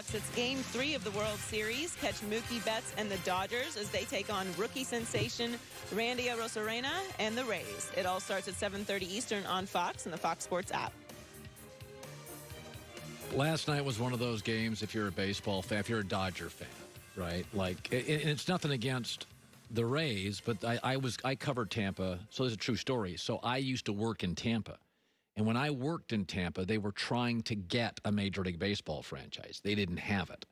Fox. It's Game 3 of the World Series. Catch Mookie Betts and the Dodgers as they take on rookie sensation Randy Arozarena and the Rays. It all starts at 7:30 Eastern on Fox and the Fox Sports app. Last night was one of those games, if you're a baseball fan, if you're a Dodger fan, right? Like, and it's nothing against the Rays, but I covered Tampa, so it's a true story. So I used to work in Tampa. And when I worked in Tampa, they were trying to get a Major League Baseball franchise. They didn't have it.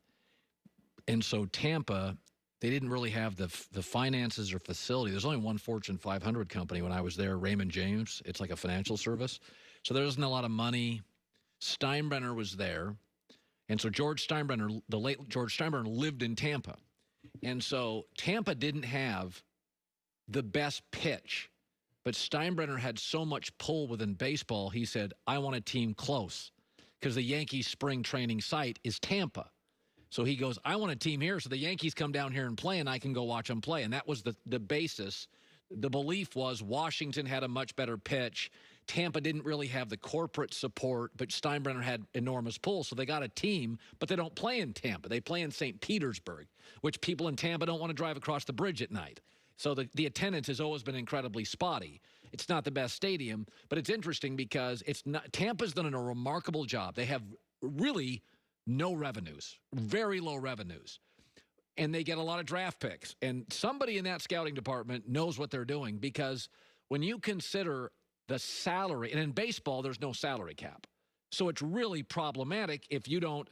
And so Tampa, they didn't really have the finances or facility. There's only one Fortune 500 company when I was there, Raymond James. It's like a financial service. So there isn't a lot of money. Steinbrenner was there. And so George Steinbrenner, the late George Steinbrenner, lived in Tampa. And so Tampa didn't have the best pitch. But Steinbrenner had so much pull within baseball, he said, I want a team close because the Yankees spring training site is Tampa. So he goes, I want a team here so the Yankees come down here and play and I can go watch them play. And that was the basis. The belief was Washington had a much better pitch. Tampa didn't really have the corporate support, but Steinbrenner had enormous pull. So they got a team, but they don't play in Tampa. They play in St. Petersburg, which people in Tampa don't want to drive across the bridge at night. So the attendance has always been incredibly spotty. It's not the best stadium, but it's interesting because Tampa's done a remarkable job. They have really no revenues, very low revenues, and they get a lot of draft picks. And somebody in that scouting department knows what they're doing because when you consider the salary, and in baseball, there's no salary cap. So it's really problematic if you don't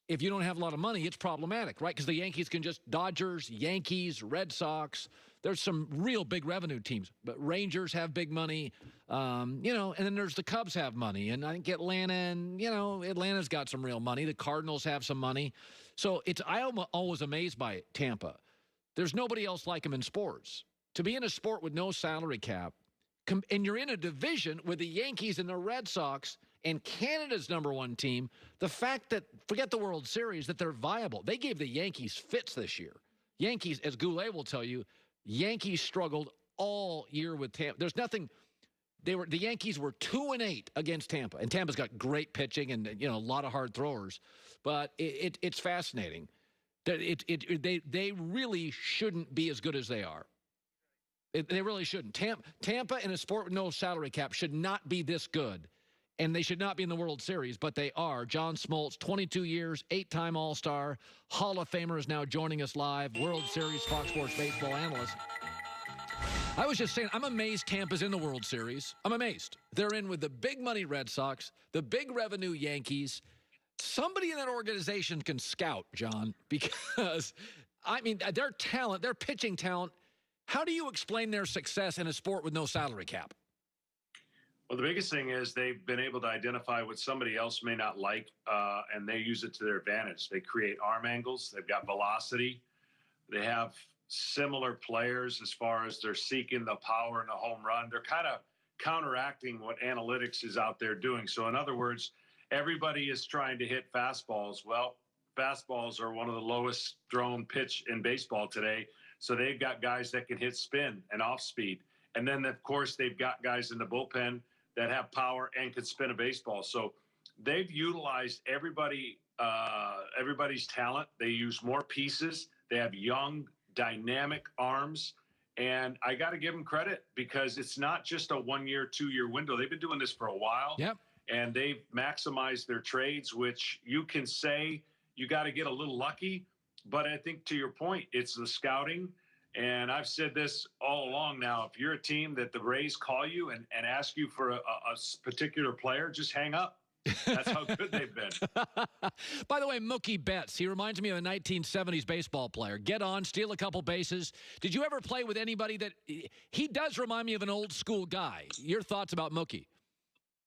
have a lot of money, it's problematic, right? Because the Yankees can just Dodgers, Yankees, Red Sox. There's some real big revenue teams, but Rangers have big money, and then there's the Cubs have money, and I think Atlanta, and Atlanta's got some real money. The Cardinals have some money, so I'm always amazed by Tampa. There's nobody else like them in sports. To be in a sport with no salary cap, and you're in a division with the Yankees and the Red Sox and Canada's #1 team, the fact that, forget the World Series, that they're viable. They gave the Yankees fits this year. Yankees, as Goulet will tell you, Yankees struggled all year with Tampa. There's nothing. The Yankees were 2-8 against Tampa, and Tampa's got great pitching and a lot of hard throwers. But it's fascinating. They really shouldn't be as good as they are. They really shouldn't. Tampa in a sport with no salary cap should not be this good. And they should not be in the World Series, but they are. John Smoltz, 22 years, 8-time All-Star, Hall of Famer, is now joining us live, World Series Fox Sports baseball analyst. I was just saying, I'm amazed Tampa's in the World Series. I'm amazed. They're in with the big money Red Sox, the big revenue Yankees. Somebody in that organization can scout, John, because, their talent, their pitching talent, how do you explain their success in a sport with no salary cap? Well, the biggest thing is they've been able to identify what somebody else may not like, and they use it to their advantage. They create arm angles. They've got velocity. They have similar players as far as they're seeking the power and the home run. They're kind of counteracting what analytics is out there doing. So, in other words, everybody is trying to hit fastballs. Well, fastballs are one of the lowest thrown pitch in baseball today. So they've got guys that can hit spin and off speed. And then, of course, they've got guys in the bullpen that have power and can spin a baseball. So they've utilized everybody's talent. They use more pieces. They have young, dynamic arms. And I got to give them credit because it's not just a 1-year, 2-year window. They've been doing this for a while. Yep. And they've maximized their trades, which you can say you got to get a little lucky. But I think to your point, it's the scouting. And I've said this all along now. If you're a team that the Rays call you and ask you for a particular player, just hang up. That's how good they've been. By the way, Mookie Betts, he reminds me of a 1970s baseball player. Get on, steal a couple bases. Did you ever play with anybody that – he does remind me of an old school guy. Your thoughts about Mookie?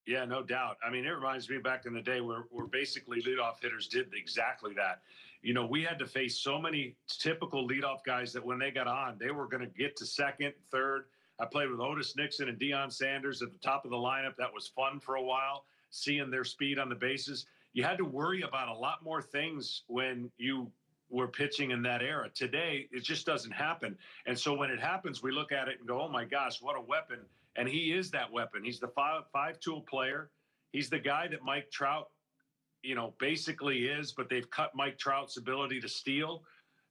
Yeah, no doubt. I mean, it reminds me back in the day where basically leadoff hitters did exactly that. We had to face so many typical leadoff guys that when they got on, they were going to get to second, third. I played with Otis Nixon and Deion Sanders at the top of the lineup. That was fun for a while, seeing their speed on the bases. You had to worry about a lot more things when you were pitching in that era. Today, it just doesn't happen. And so when it happens, we look at it and go, oh, my gosh, what a weapon. And he is that weapon. He's the five-tool player. He's the guy that Mike Trout basically is, but they've cut Mike Trout's ability to steal.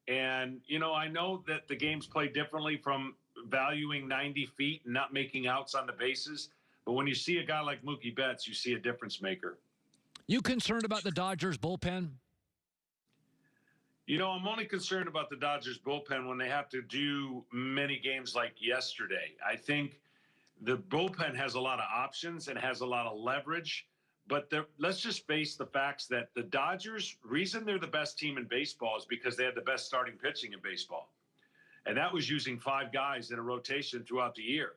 And, I know that the game's played differently from valuing 90 feet and not making outs on the bases. But when you see a guy like Mookie Betts, you see a difference maker. You concerned about the Dodgers bullpen? I'm only concerned about the Dodgers bullpen when they have to do many games like yesterday. I think the bullpen has a lot of options and has a lot of leverage. But let's just face the facts that the Dodgers, reason they're the best team in baseball is because they had the best starting pitching in baseball. And that was using 5 guys in a rotation throughout the year.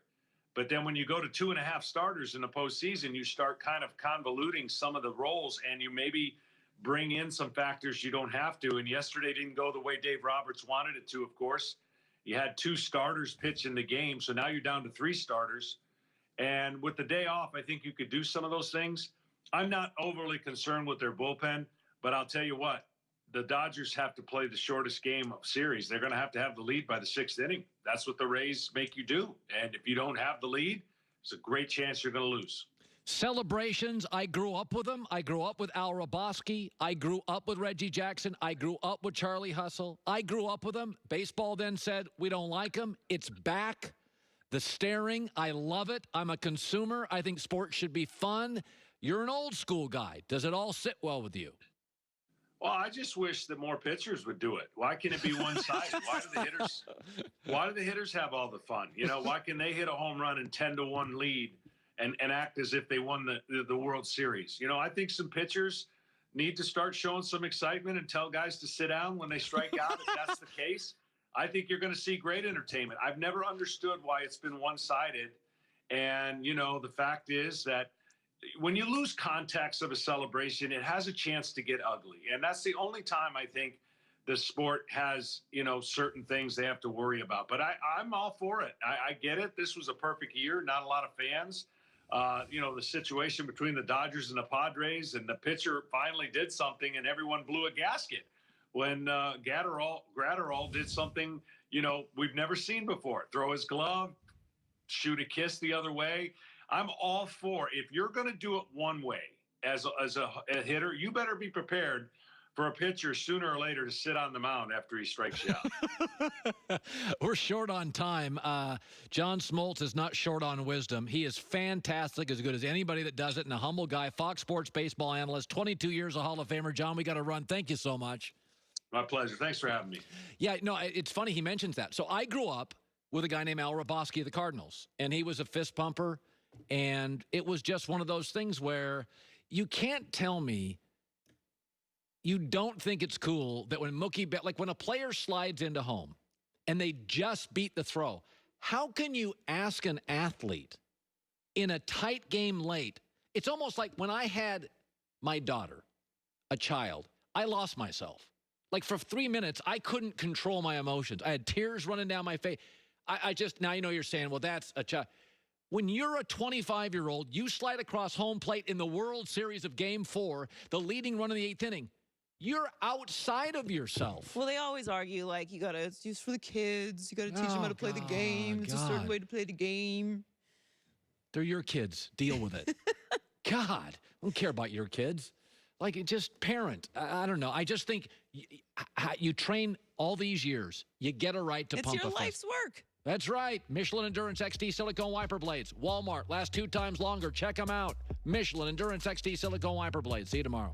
But then when you go to 2.5 starters in the postseason, you start kind of convoluting some of the roles, and you maybe bring in some factors you don't have to. And yesterday didn't go the way Dave Roberts wanted it to, of course. You had 2 starters pitch in the game, so now you're down to 3 starters. And with the day off, I think you could do some of those things. I'm not overly concerned with their bullpen, but I'll tell you what, the Dodgers have to play the shortest game of series. They're going to have the lead by the 6th inning. That's what the Rays make you do. And if you don't have the lead, it's a great chance you're going to lose. Celebrations, I grew up with them. I grew up with Al Roboski. I grew up with Reggie Jackson. I grew up with Charlie Hustle. I grew up with them. Baseball then said, we don't like them. It's back. The staring, I love it. I'm a consumer. I think sports should be fun. You're an old school guy. Does it all sit well with you? Well, I just wish that more pitchers would do it. Why can it be one-sided? Why do the hitters have all the fun? Why can they hit a home run and 10-1 lead and act as if they won the World Series? I think some pitchers need to start showing some excitement and tell guys to sit down when they strike out. If that's the case, I think you're going to see great entertainment. I've never understood why it's been one-sided. And, the fact is that when you lose context of a celebration, it has a chance to get ugly. And that's the only time I think the sport has, certain things they have to worry about. But I'm all for it. I get it. This was a perfect year. Not a lot of fans. The situation between the Dodgers and the Padres, and the pitcher finally did something and everyone blew a gasket when Gratterall did something, we've never seen before. Throw his glove, shoot a kiss the other way. I'm all for, if you're going to do it one way as a hitter, you better be prepared for a pitcher sooner or later to sit on the mound after he strikes you out. We're short on time. John Smoltz is not short on wisdom. He is fantastic, as good as anybody that does it, and a humble guy, Fox Sports baseball analyst, 22 years a Hall of Famer. John, we got to run. Thank you so much. My pleasure. Thanks for having me. Yeah, no, it's funny he mentions that. So I grew up with a guy named Al Roboski of the Cardinals, and he was a fist pumper. And it was just one of those things where you can't tell me you don't think it's cool that when Mookie Betts, like when a player slides into home and they just beat the throw, how can you ask an athlete in a tight game late? It's almost like when I had my daughter, a child, I lost myself. Like for 3 minutes, I couldn't control my emotions. I had tears running down my face. I just, now you're saying, well, that's a child. When you're a 25-year-old, you slide across home plate in the World Series of Game 4, the leading run in the 8th inning. You're outside of yourself. Well, they always argue, like, it's used for the kids. You got to teach them how to play the game. It's a certain way to play the game. They're your kids. Deal with it. God, I don't care about your kids. Like, just parent. I don't know. I just think you train all these years. You get a right to pump a fist. It's your life's work. That's right. Michelin Endurance XT silicone wiper blades. Walmart. Last 2 times longer. Check them out. Michelin Endurance XT silicone wiper blades. See you tomorrow.